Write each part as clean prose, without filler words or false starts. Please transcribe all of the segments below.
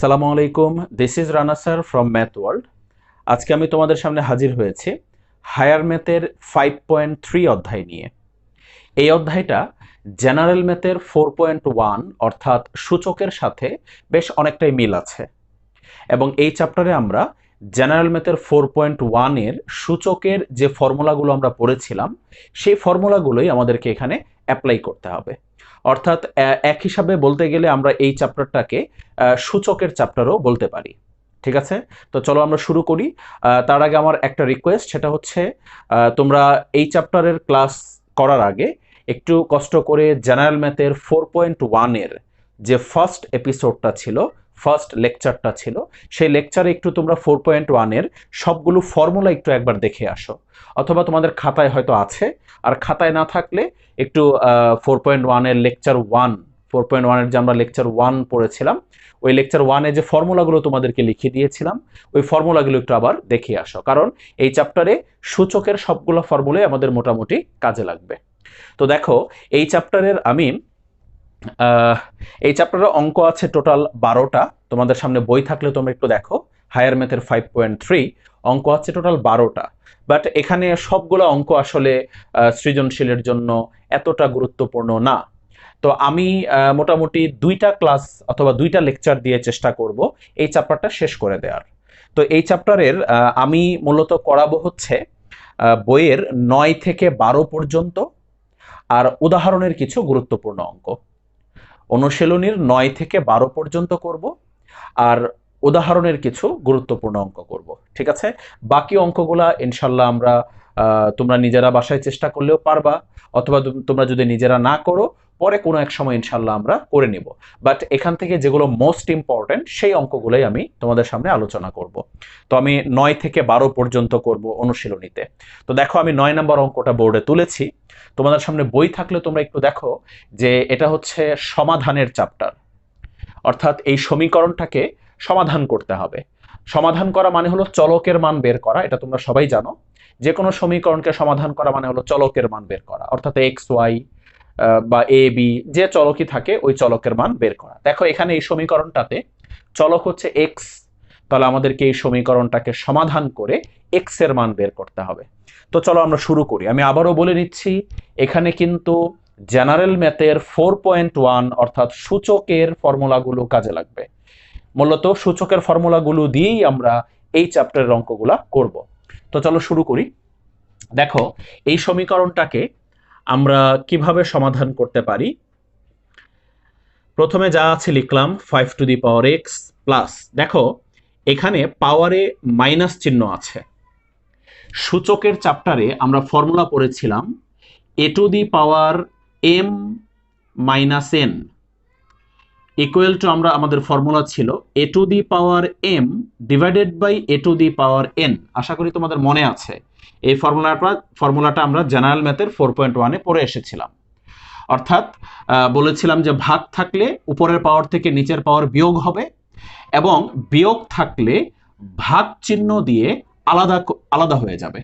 আসসালামু আলাইকুম, this is Rana sir from math world. আজকে আমি তোমাদের সামনে হাজির হয়েছি হায়ার ম্যাথের 5.3 অধ্যায় নিয়ে। এই অধ্যায়টা জেনারেল ম্যাথের 4.1 অর্থাৎ সূচকের সাথে বেশ অনেকটাই মিল আছে, এবং এই চ্যাপ্টারে আমরা জেনারেল ম্যাথের 4.1 এর সূচকের যে ফর্মুলাগুলো আমরা পড়েছিলাম সেই ফর্মুলাগুলোই আমাদেরকে এখানে অ্যাপ্লাই করতে হবে। অর্থাৎ এক হিসাবে বলতে গেলে আমরা এই চ্যাপ্টারটাকে সূচকের চ্যাপ্টারও বলতে পারি। ঠিক আছে, তো চলো আমরা শুরু করি। তার আগে আমার একটা রিকোয়েস্ট, সেটা হচ্ছে তোমরা এই চ্যাপ্টারের ক্লাস করার আগে একটু কষ্ট করে জেনারেল ম্যাথের 4.1 এর যে ফার্স্ট এপিসোডটা ছিল, ফার্স্ট লেকচারটা ছিল, সেই লেকচারে একটু তোমরা 4.1 এর সবগুলো ফর্মুলা একটু একবার দেখে আসো, অথবা তোমাদের খাতায় হয়তো আছে, আর খাতায় না থাকলে একটু 4.1 এর লেকচার 4.1 এর যে আমরা লেকচার 1 পড়েছিলাম, ওই লেকচার 1 এ যে ফর্মুলাগুলো তোমাদেরকে লিখে দিয়েছিলাম ওই ফর্মুলাগুলো একটু আবার দেখে আসো, কারণ এই চ্যাপ্টারে সূচকের সবগুলো ফর্মুলাই আমাদের মোটামুটি কাজে লাগবে। তো দেখো, এই চ্যাপ্টারের এই চ্যাপ্টারের অঙ্ক আছে টোটাল 12টা। তোমাদের সামনে বই থাকলে তোমরা একটু দেখো, হায়ার ম্যাথের 5.3 অঙ্ক আছে টোটাল 12টা। বাট এখানে সবগুলো অঙ্ক আসলে সৃজনশীলের জন্য এতটা গুরুত্বপূর্ণ না। তো আমি মোটামুটি 2টা ক্লাস অথবা 2টা লেকচার দিয়ে চেষ্টা করব এই চ্যাপ্টারটা শেষ করে দেওয়ার। তো এই চ্যাপ্টারের আমি মূলত করাবো হচ্ছে বইয়ের 9 থেকে 12 পর্যন্ত, আর উদাহরণের কিছু গুরুত্বপূর্ণ অঙ্ক। অনুশীলনীর 9 থেকে 12 পর্যন্ত করব, আর উদাহরণের কিছু গুরুত্বপূর্ণ অঙ্ক করব। ঠিক আছে, বাকি অঙ্কগুলা ইনশাল্লাহ আমরা তোমরা নিজেরা বাসায় চেষ্টা করলেও পারবা, অথবা তোমরা যদি নিজেরা না করো পরে কোনো এক সময় ইনশাল্লাহ আমরা করে নেব। বাট এখান থেকে যেগুলো মোস্ট ইম্পর্টেন্ট সেই অঙ্কগুলোই আমি তোমাদের সামনে আলোচনা করব। তো আমি 9 থেকে 12 পর্যন্ত করব অনুশীলনীতে। তো দেখো, আমি 9 নম্বর অঙ্কটা বোর্ডে তুলেছি। তোমাদের সামনে বই থাকলে তোমরা একটু দেখো যে এটা হচ্ছে সমাধানের চ্যাপ্টার, অর্থাৎ এই সমীকরণটাকে সমাধান করতে হবে। সমাধান করা মানে হলো চলকের মান বের করা, এটা তোমরা সবাই জানো। যে কোনো সমীকরণকে সমাধান করা মানে হলো চলকের মান বের করা, অর্থাৎ এক্স ওয়াই বা এ বি যে চলকই থাকে ওই চলকের মান বের করা। দেখো, এখানে এই সমীকরণটাতে চলক হচ্ছে এক্স, তাহলে আমাদেরকে এই সমীকরণটাকে সমাধান করে এক্স এর মান বের করতে হবে। তো চলো আমরা শুরু করি। আমি আবারও বলে নিচ্ছি, এখানে কিন্তু জেনারেল ম্যাথের 4.1 অর্থাৎ সূচকের ফর্মুলাগুলো কাজে লাগবে। মূলত সূচকের ফর্মুলাগুলো দিয়েই আমরা এই চ্যাপ্টারের অঙ্কগুলা করব। তো চলো শুরু করি। দেখো, এই সমীকরণটাকে আমরা কিভাবে সমাধান করতে পারি। প্রথমে যা আছে লিখলাম 5 to the power x plus, দেখো এখানে পাওয়ারে মাইনাস চিহ্ন আছে। সূচকের চ্যাপ্টারে আমরা ফর্মুলা পড়েছিলাম a to the power m minus n equal to, আমরা আমাদের ফর্মুলা ছিল a to the power m divided by A to the power n. আশা করি তোমাদের মনে আছে এই ফর্মুলাটা আমরা জেনারেল ম্যাথের 4.1 এ পড়ে এসেছিলাম। অর্থাৎ বলেছিলাম যে ভাগ থাকলে উপরের পাওয়ার থেকে নিচের পাওয়ার বিয়োগ হবে, এবং বিয়োগ থাকলে ভাগ চিহ্ন দিয়ে আলাদা আলাদা হয়ে যাবে।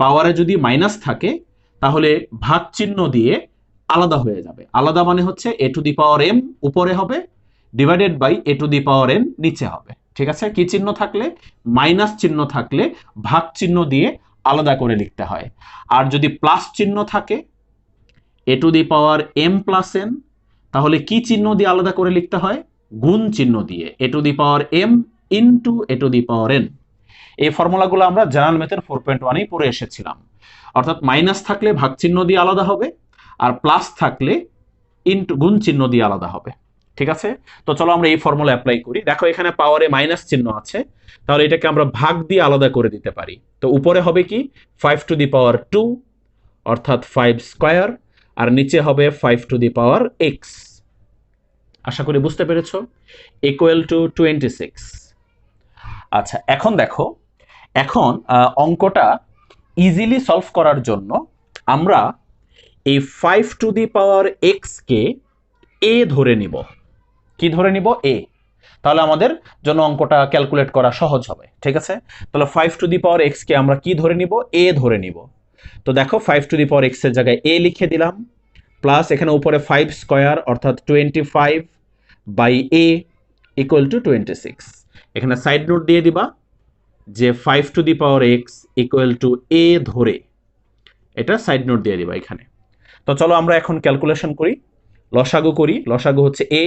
পাওয়ারে যদি মাইনাস থাকে তাহলে ভাগ চিহ্ন দিয়ে আলাদা হয়ে যাবে। আলাদা মানে হচ্ছে এ টু দি পাওয়ার এম উপরে হবে divided by A to the power N নিচে হবে। ঠিক আছে, কি চিহ্ন থাকলে? মাইনাস চিহ্ন থাকলে ভাগ চিহ্ন দিয়ে আলাদা করে লিখতে হয়। আর যদি প্লাস চিহ্ন থাকে a to the power m plus n, তাহলে কি চিহ্ন দিয়ে আলাদা করে লিখতে হয়? গুণ চিহ্ন দিয়ে, a to the power m into a to the power n. এই ফর্মুলাগুলো আমরা জেনারেল ম্যাথের 4.1 এই পড়ে এসেছিলাম। অর্থাৎ মাইনাস থাকলে ভাগ চিহ্ন দিয়ে আলাদা হবে, আর প্লাস থাকলে ইনটু গুণ চিহ্ন দিয়ে আলাদা হবে। ঠিক আছে, তো চলো আমরা এই ফর্মুলা অ্যাপ্লাই করি। দেখো, এখানে পাওয়ারে মাইনাস চিহ্ন আছে, তাহলে এটাকে আমরা ভাগ দিয়ে আলাদা করে দিতে পারি। তো উপরে হবে কি 5 টু দি পাওয়ার 2 অর্থাৎ 5 স্কয়ার, আর নিচে হবে 5 টু দি পাওয়ার এক্স। আশা করি বুঝতে পেরেছো, ইকুয়াল টু 26। আচ্ছা, এখন দেখো, এখন অঙ্কটা ইজিলি সলভ করার জন্য আমরা এই 5 টু দি পাওয়ার এক্স কে এ ধরে নিব। কি ধরে নিব? এ। তাহলে আমাদের জন্য অঙ্কটা ক্যালকুলেট করা সহজ হবে। ঠিক আছে, তাহলে 5 টু দি পাওয়ার এক্স কে আমরা কি ধরে নিব? এ ধরে নিব। তো দেখো, 5 টু দি পাওয়ার এক্স এর জায়গায় এ লিখে দিলাম, প্লাস এখানে উপরে 5 স্কয়ার অর্থাৎ 25 বাই এ ইকুয়াল টু 26। এখানে সাইড নোট দিয়ে দিবা যে 5 to the power x equal to a ধরে এটা সাইড নোট দিয়ে দিবা এখানে। তো চলো আমরা এখন ক্যালকুলেশন করি, লসাগু করি। লসাগু হচ্ছে এ,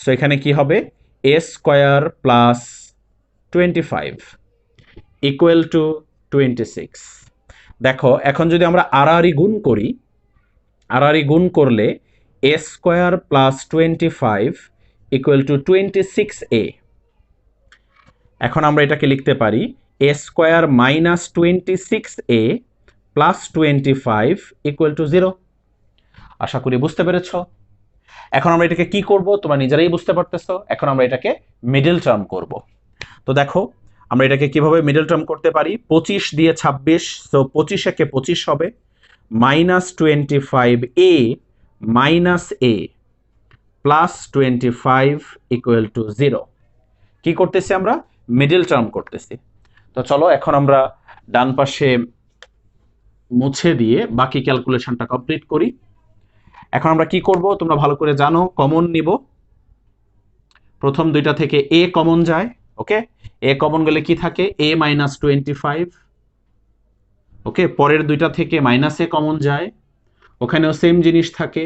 সো এখানে কি হবে a square plus 25 equal two 26। দেখো এখন যদি আমরা আড়াআড়ি গুণ করি, আড়াআড়ি গুণ করলে a square plus 25 equal to 26a। এখন আমরা এটাকে লিখতে পারি a square minus 26a plus 25 equal to 0। আশা করি বুঝতে পেরেছ। এখন আমরা এটাকে কি করব তোমরা নিজেরাই বুঝতে পারতেছো। এখন আমরা এটাকে মিডল টার্ম করব। তো দেখো আমরা এটাকে কিভাবে মিডল টার্ম করতে পারি, 25 দিয়ে 26, সো 25 একে 25 হবে, minus 25a minus a plus 25 equal to 0। কি করতেছি আমরা, মিডল টার্ম করতেছি। তো চলো এখন আমরা ডান পাশে মুছে দিয়ে বাকি ক্যালকুলেশনটা কমপ্লিট করি। এখন আমরা কি করব তোমরা ভালো করে জানো, কমন নিব। প্রথম দুইটা থেকে এ কমন যায়, ওকে, এ কমন গেলে কি থাকে এ মাইনাস 25, ওকে। পরের দুইটা থেকে মাইনাস এ কমন যায়, ওখানেও সেম জিনিস থাকে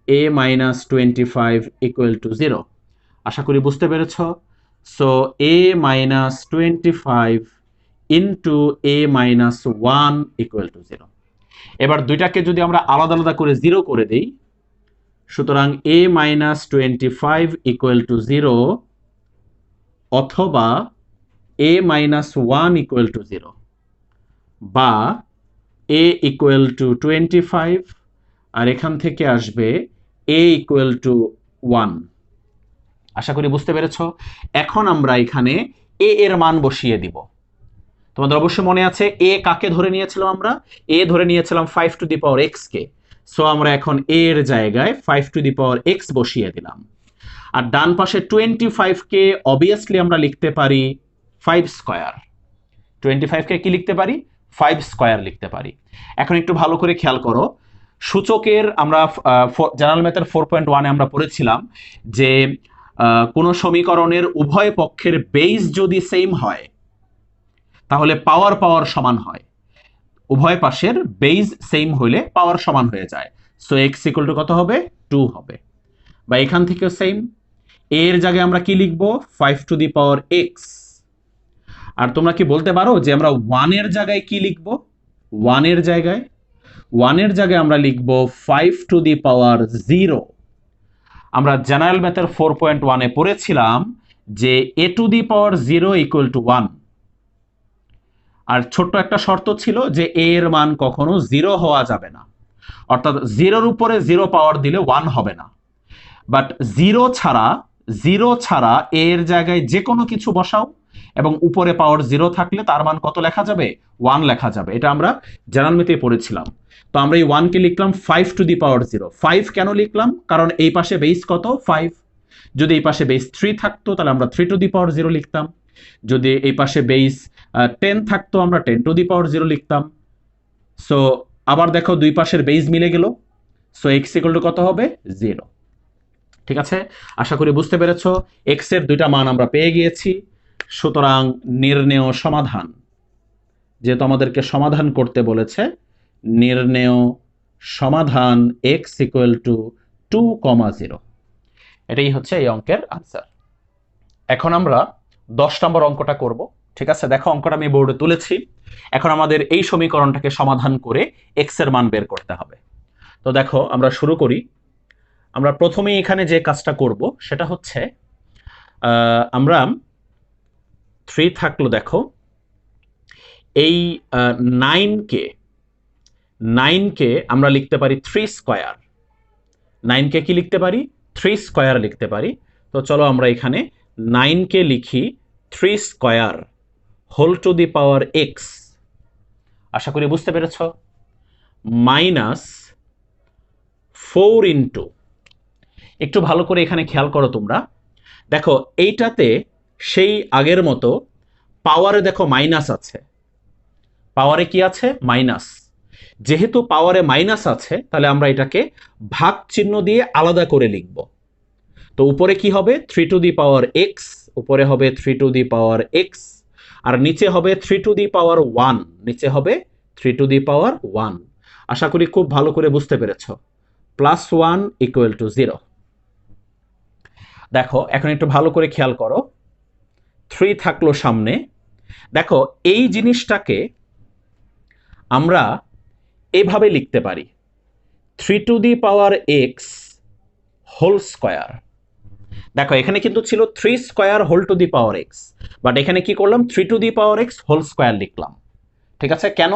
এ মাইনাস 25 ইকুয়াল টু 0। আশা করি বুঝতে পেরেছ। So A minus 25 into A minus 1 equal to 0। এবার দুইটাকে যদি আমরা আলাদা আলাদা করে 0 করে দেই, সুতরাং এ মাইনাস 25 ইকুয়াল টু 0 অথবা এ মাইনাস 1 ইকুয়াল টু 0 বা এ ইকুয়াল টু 25 আর এখান থেকে আসবে এ ইকুয়াল টু 1। আশা করি বুঝতে পেরেছ। এখন আমরা এখানে এ এর মান বসিয়ে দিব। তোমাদের অবশ্যই মনে আছে এ কাকে ধরে নিয়েছিলাম আমরা, এ ধরে নিয়েছিলাম 5 to the power x K. So আমরা এখন এ এর জায়গায় 5 টু দি পাওয়ার এক্স বসিয়ে দিলাম। আর ডান পাশে 25 কে অবভিয়াসলি আমরা লিখতে পারি 5 স্কয়ার। 25 কে কি লিখতে পারি, 5 স্কয়ার লিখতে পারি। এখন একটু ভালো করে খেয়াল করো, সূচকের আমরা জেনারেল ম্যাথের 4.1 এ আমরা পড়েছিলাম যে কোন সমীকরণের উভয় পক্ষের বেস যদি সেম হয় তাহলে পাওয়ার পাওয়ার সমান হয়। উভয় পাশের বেস সেম হইলে পাওয়ার সমান হয়ে যায়। সো এক্স ইকুয়াল টু কত হবে, 2 হবে। বা এখান থেকেও সেম, এর জায়গায় আমরা কি লিখবো 5 টু দি পাওয়ার এক্স। আর তোমরা কি বলতে পারো যে আমরা 1 এর জায়গায় কি লিখবো, 1 এর জায়গায় আমরা লিখবো 5 টু দি পাওয়ার 0। আমরা জেনারেল ম্যাথের 4.1 এ পড়েছিলাম যে a to the power 0 equal to 1। আর ছোট্ট একটা শর্ত ছিল যে এ এর মান কখনো 0 হওয়া যাবে না, অর্থাৎ 0-র উপরে 0 পাওয়ার দিলে 1 হবে না। বাট 0 ছাড়া এ এর জায়গায় যে কোনো কিছু বসাও এবং উপরে পাওয়ার 0 থাকলে তার মান কত লেখা যাবে, 1 লেখা যাবে। এটা আমরা জেনারেল ম্যাথে পড়েছিলাম। তো আমরা এই 1 কে লিখলাম 5 টু দি পাওয়ার 0। 5 কেন লিখলাম, কারণ এই পাশে বেস কত 5। যদি এই পাশে বেস 3 থাকতো তাহলে আমরা 3 টু দি পাওয়ার 0 লিখতাম। যদি এই পাশে বেস 10 থাকতো আমরা 10 টু দি পাওয়ার 0 লিখতাম। সো আবার দেখো দুই পাশের বেস মিলে গেল, সো এক্স ইকুয়াল টু কত হবে 0। ঠিক আছে, আশা করি বুঝতে পেরেছ। এক্স এর দুইটা মান আমরা পেয়ে গিয়েছি। সুতরাং নির্ণেয় সমাধান, যেহেতু আমাদেরকে সমাধান করতে বলেছে, নির্ণেয় সমাধান এক্স ইকুয়াল টু 2,0। এটাই হচ্ছে এই অঙ্কের আনসার। এখন আমরা 10 নম্বর অঙ্কটা করব। ঠিক আছে, দেখো অঙ্কটা আমি বোর্ডে তুলেছি। এখন আমাদের এই সমীকরণটাকে সমাধান করে এক্স এর মান বের করতে হবে। তো দেখো আমরা শুরু করি। আমরা প্রথমেই এখানে যে কাজটা করব সেটা হচ্ছে আমরা 3 থাকলো, দেখো এই 9কে আমরা লিখতে পারি 3 স্কয়ার। 9কে কি লিখতে পারি, 3 স্কয়ার লিখতে পারি। তো চলো আমরা এখানে 9কে লিখি 3 square whole to the power x. আশা করি বুঝতে পেরেছ। মাইনাস 4 ইন্টু, একটু ভালো করে এখানে খেয়াল করো তোমরা, দেখো এইটাতে সেই আগের মতো পাওয়ারে দেখো মাইনাস আছে, পাওয়ারে কি আছে মাইনাস। যেহেতু পাওয়ারে মাইনাস আছে তাহলে আমরা এটাকে ভাগ চিহ্ন দিয়ে আলাদা করে লিখব। তো উপরে কি হবে 3 টু দি পাওয়ার এক্স, উপরে হবে 3 টু দি পাওয়ার এক্স, আর নিচে হবে 3 টু দি পাওয়ার 1, নিচে হবে 3 টু দি পাওয়ার 1। আশা করি খুব ভালো করে বুঝতে পেরেছ। Plus 1 equal to 0। দেখো এখন একটু ভালো করে খেয়াল করো, 3 থাকলো সামনে। দেখো এই জিনিসটাকে আমরা এভাবে লিখতে পারি 3 to the power x whole square. দেখো এখানে কিন্তু ছিল 3 square whole to the power x, but এখানে কি করলাম 3 to the power x whole square লিখলাম। ঠিক আছে, কেন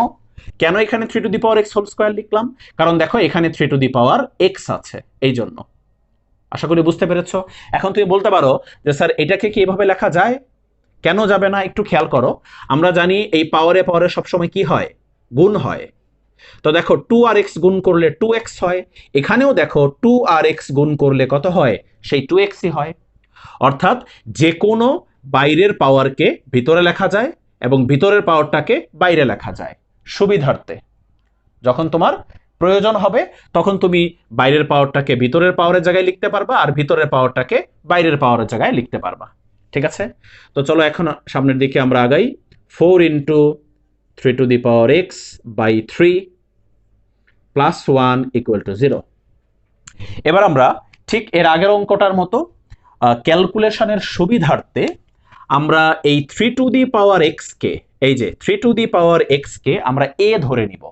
কেন এখানে 3 to the power x whole square লিখলাম? কারণ দেখো এখানে 3 টু দি পাওয়ার এক্স আছে, এই জন্য। আশা করি বুঝতে পেরেছো। এখন তুমি বলতে পারো যে স্যার এটাকে কি এভাবে লেখা যায়? কেন যাবে না? একটু খেয়াল করো, আমরা জানি এই পাওয়ারে পাওয়ারে সবসময় কি হয়, গুণ হয়। তো দেখো 2rx গুণ করলে 2x হয়, এখানেও দেখো 2rx গুণ করলে কত হয়, সেই 2xই হয়। অর্থাৎ যে কোনো বাইরের পাওয়ারকে ভিতরে লেখা যায় এবং ভিতরের পাওয়ারটাকে বাইরে লেখা যায় সুবিধার্থে। যখন তোমার প্রয়োজন হবে তখন তুমি বাইরের পাওয়ারটাকে ভিতরের পাওয়ারের জায়গায় লিখতে পারবা, আর ভিতরের পাওয়ারটাকে বাইরের পাওয়ারের জায়গায় লিখতে পারবা। ঠিক আছে, তো চলো এখন সামনের দিকে আমরা আগাই। 4 into 3 to the power x by 3 plus 1 equal to 0। এবার আমরা ঠিক এর আগের অঙ্কটার মতো ক্যালকুলেশনের সুবিধার্থে আমরা এই 3 টু দি পাওয়ার এক্স কে, এই যে 3 টু দি পাওয়ার এক্স কে আমরা এ ধরে নিব।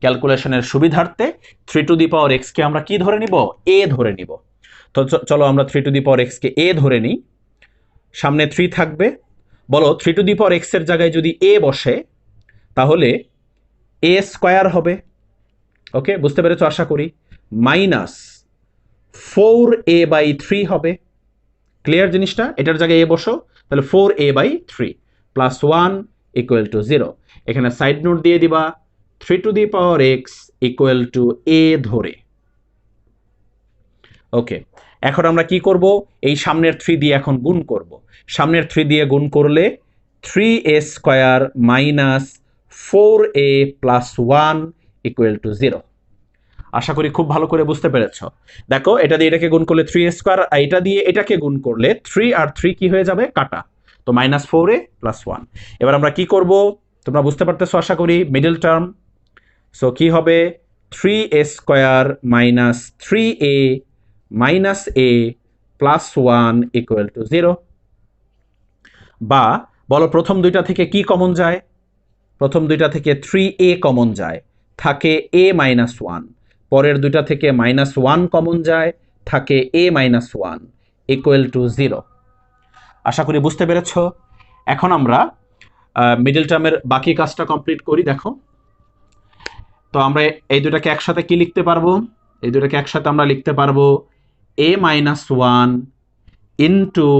ক্যালকুলেশনের সুবিধার্থে 3 টু দি পাওয়ার এক্স কে আমরা কি ধরে নিব, এ ধরে নিব। তো চলো আমরা 3 টু দি পাওয়ার এক্স কে এ ধরে নিই। সামনে 3 থাকবে, বলো 3 টু দি পাওয়ার এক্স এর জায়গায় যদি এ বসে তাহলে এ স্কয়ার হবে। ওকে, বুঝতে পেরেছো আশা করি। মাইনাস 4a/3 হবে। ক্লিয়ার জিনিসটা? এটার জায়গায় এ বসো, তাহলে 4a/3 প্লাস 1 ইকুয়াল টু 0। এখানে সাইড নোট দিয়ে দিবা 3 to the power x equal to a ধরে। ওকে, এখন আমরা কি করব, এই সামনের 3 দিয়ে এখন গুণ করব। সামনের 3 দিয়ে গুণ করলে 3a square minus 4a plus 1 equal to 0। আশা করি খুব ভালো করে বুঝতে পেরেছ। দেখো এটা দিয়ে এটাকে গুণ করলে 3a স্কয়ার, আর এটা দিয়ে এটাকে গুণ করলে 3 আর 3 কি হয়ে যাবে, কাটা, তো মাইনাস 4a প্লাস 1। এবার আমরা কি করব তোমরা বুঝতে পারতেছো আশা করি, মিডল টার্ম। সো কি হবে 3a square minus 3a minus a plus 1 equal to 0। বা বলো প্রথম দুইটা থেকে কি কমন যায়, প্রথম দুইটা থেকে 3a কমন যায়, থাকে a মাইনাস 1। পরের দুইটা থেকে মাইনাস 1 কমন যায়, থাকে a মাইনাস 1 ইকুয়াল টু 0। আশা করি বুঝতে পেরেছ। এখন আমরা মিডল টার্মের বাকি কাজটা কমপ্লিট করি। দেখো তো আমরা এই দুটাকে একসাথে কি লিখতে পারবো, এই দুটাকে একসাথে আমরা লিখতে পারবো a minus 1 into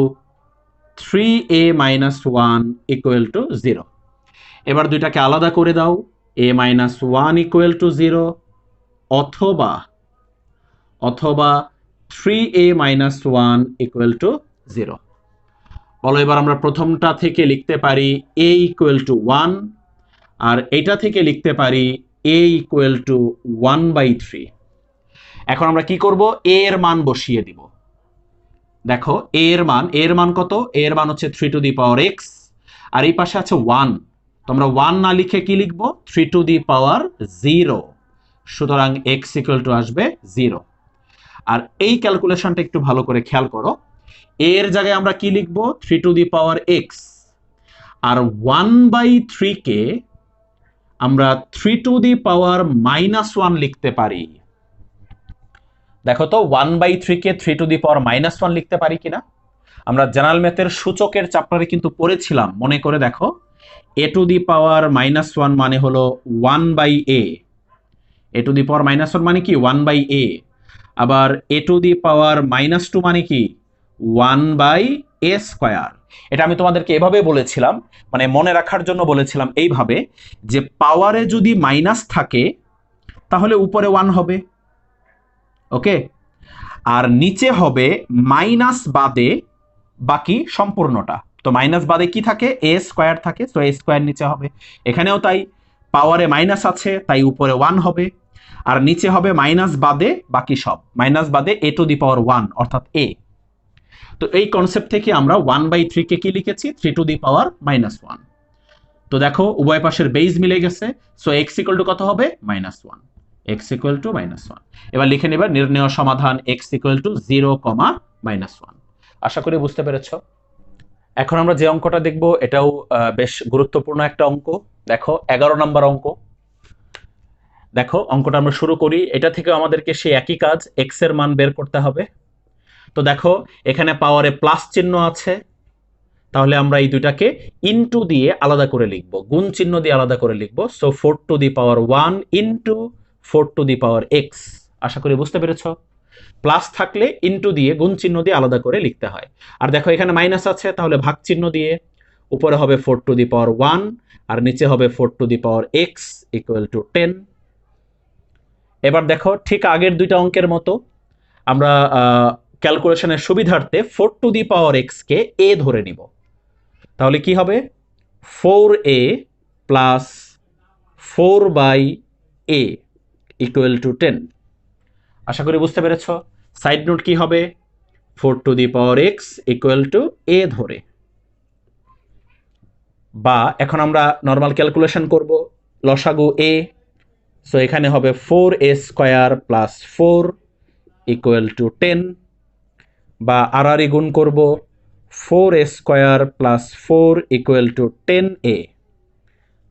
3a minus 1 equal to 0। এবার দুইটাকে আলাদা করে দাও, a মাইনাস 1 ইকুয়াল টু 0 অথবা 3a মাইনাস 1 ইকুয়াল টু 0। বলো এবার আমরা প্রথমটা থেকে লিখতে পারি a ইকুয়াল টু 1, আর এইটা থেকে লিখতে পারি a ইকুয়াল টু 1/3। এখন আমরা কি করব, a এর মান বসিয়ে দিব। দেখো a এর মান কত, a এর মান হচ্ছে 3 টু দি পাওয়ার x, আর এই পাশে আছে 1। তোমরা 1 না লিখে কি লিখবো, 3 টু দি পাওয়ার 0। সুতরাং x ইকুয়াল টু আসবে 0। আর এই ক্যালকুলেশনটা একটু ভালো করে খেয়াল করো, a এর জায়গায় আমরা কি লিখবো 3 টু দি পাওয়ার x, আর 1/3 কে আমরা 3 টু দি পাওয়ার মাইনাস 1 লিখতে পারি। দেখো তো 1/3 কে 3 টু দি পাওয়ার মাইনাস 1 লিখতে পারি কিনা। আমরা জেনারেল ম্যাথের সূচকের চ্যাপ্টারে কিন্তু পড়েছিলাম, মনে করে দেখো a to the power minus 1 মানে হলো 1/a, a to the power minus 1 মানে কি 1/a। আবার a to the power minus 2 মানে কি 1/a স্কয়ার। এটা আমি তোমাদেরকে এভাবে বলেছিলাম, মানে মনে রাখার জন্য বলেছিলাম এইভাবে, যে পাওয়ারে যদি মাইনাস থাকে তাহলে উপরে 1 হবে, ওকে, আর নিচে হবে মাইনাস বাদে বাকি সম্পূর্ণটা। তো মাইনাস বাদে কি থাকে, a স্কয়ার থাকে, তো a স্কয়ার নিচে হবে। এখানেও তাই, পাওয়ারে মাইনাস আছে তাই উপরে 1 হবে, আর নিচে হবে মাইনাস বাদে বাকি সব, মাইনাস বাদে a টু দি পাওয়ার 1 অর্থাৎ a। তো এই কনসেপ্ট থেকে আমরা 1/3 কে কি লিখেছি, 3 টু দি পাওয়ার -1। তো দেখো উভয় পাশের বেজ মিলে গেছে, সো x ইকুয়াল টু কত হবে, -1। x equal to -1। এবার লিখে নেবার নির্ণেয় সমাধান x ইকুয়াল টু 0, -1। আশা করি বুঝতে পেরেছ। এখন আমরা যে অঙ্কটা দেখব এটাও বেশ গুরুত্বপূর্ণ একটা অঙ্ক। দেখো 11 নম্বর অঙ্ক। দেখো অঙ্কটা আমরা শুরু করি, এটা থেকে আমাদেরকে সেই একই কাজ, x এর মান বের করতে হবে। তো দেখো এখানে পাওয়ারে প্লাস চিহ্ন আছে, তাহলে আমরা এই দুইটাকে ইনটু দিয়ে আলাদা করে লিখব, গুণ চিহ্ন দিয়ে আলাদা করে লিখব। So 4 to the power 1 into 4 to the power x। আশা করি বুঝতে পেরেছ। প্লাস থাকলে ইনটু দিয়ে গুণ চিহ্ন দিয়ে আলাদা করে লিখতে হয়। আর দেখো এখানে মাইনাস আছে, তাহলে ভাগ চিহ্ন দিয়ে উপরে হবে 4 টু দি পাওয়ার 1 আর নিচে হবে 4 to the power x equal two 10। এবার দেখো ঠিক আগের দুইটা অঙ্কের মতো আমরা ক্যালকুলেশনের সুবিধার্থে 4 to the power x K a ধরে নিব। তাহলে কি হবে, 4a plus 4/a equal to 10। আশা করি বুঝতে পেরেছ। সাইড নোট কি হবে, 4 to the power x equal two a ধরে, বা এখন আমরা নর্মাল ক্যালকুলেশন করব, লসাগু a। সো এখানে হবে 4a square plus 4 equal to 10, বা আড়াআড়ি গুণ করব, 4a square plus 4 equal to 10a,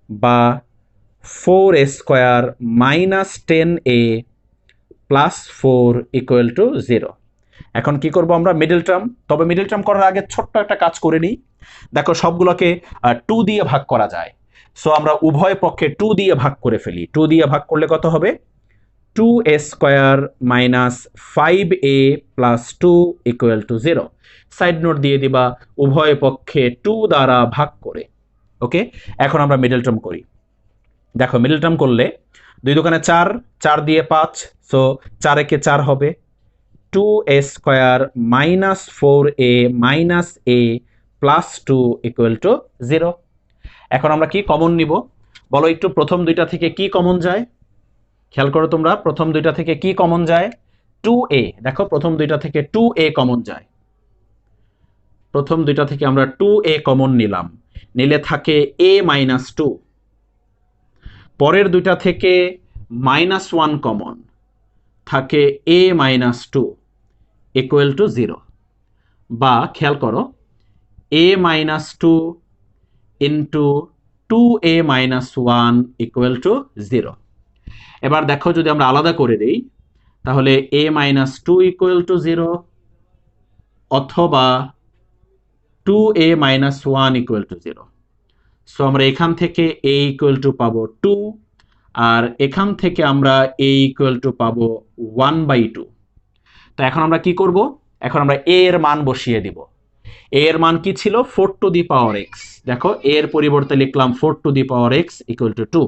বা 4a square minus 10a plus 4 equal to 0। এখন কি করব আমরা, মিডল টার্ম। তবে মিডল টার্ম করার আগে ছোট্ট একটা কাজ করে নিই। দেখো সবগুলোকে 2 দিয়ে ভাগ করা যায়, সো আমরা উভয় পক্ষে 2 দিয়ে ভাগ করে ফেলি। 2 দিয়ে ভাগ করলে কত হবে, 2a square minus 5a plus 2 equal to 0। Side note দিয়ে দিবা উভয় পক্ষে 2 দ্বারা ভাগ করে। ওকে, এখন আমরা মিডল টার্ম করি। দেখো মিডল টার্ম করলে 2 দোকানে 4, 4 দিয়ে 5, সো 4 একে 4 হবে, 2a square minus 4a minus a plus 2 equal to 0। এখন আমরা কি কমন নিব বলো একটু, প্রথম দুইটা থেকে কি কমন যায়, খেয়াল করো তোমরা, প্রথম দুইটা থেকে কি কমন যায়, 2a। দেখো প্রথম দুইটা থেকে 2a কমন যায়, প্রথম দুইটা থেকে আমরা 2a কমন নিলাম, নিলে থাকে a মাইনাস 2। পরের দুইটা থেকে -1 কমন, থাকে a মাইনাস 2 ইকুয়াল টু 0, বা খেয়াল করো a minus 2 into 2a minus 1 equal to 0। এবার দেখো যদি আমরা আলাদা করে দিই, তাহলে a মাইনাস 2 ইকুয়াল টু 0, অথবা 2a minus 1 equal to 0। So আমরা এখান থেকে a ইকুয়াল টু পাবো 2, আর এখান থেকে আমরা a ইকুয়াল টু পাবো 1/2। তো এখন আমরা কি করব, এখন আমরা a এর মান বসিয়ে দিব। a এর মান কি ছিল, 4 টু দি পাওয়ার x। দেখো a এর পরিবর্তে লিখলাম 4 to the power x equal to 2।